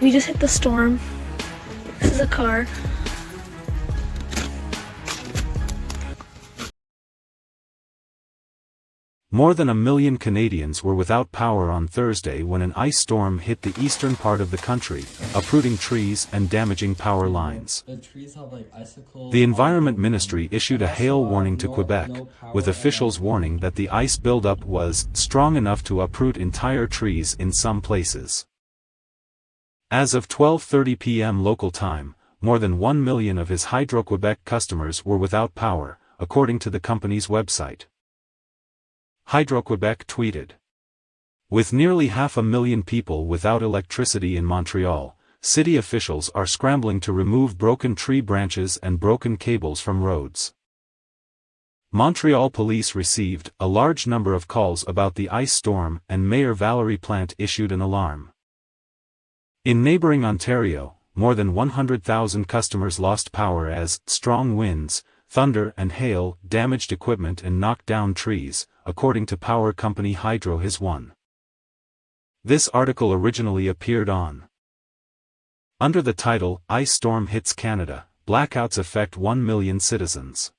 We just hit the storm. This is a car. More than 1 million Canadians were without power on Thursday when an ice storm hit the eastern part of the country, uprooting trees and damaging power lines. The Environment Ministry issued a hail warning to Quebec, with officials warning that the ice buildup was strong enough to uproot entire trees in some places. As of 12:30 p.m. local time, more than 1 million of his Hydro-Quebec customers were without power, according to the company's website. Hydro-Quebec tweeted. With nearly 500,000 people without electricity in Montreal, city officials are scrambling to remove broken tree branches and broken cables from roads. Montreal police received a large number of calls about the ice storm and Mayor Valérie Plante issued an alarm. In neighboring Ontario, more than 100,000 customers lost power as strong winds, thunder and hail damaged equipment and knocked down trees, according to power company Hydro-Quebec. This article originally appeared on under the title, Ice Storm Hits Canada, Blackouts Affect 1 Million Citizens.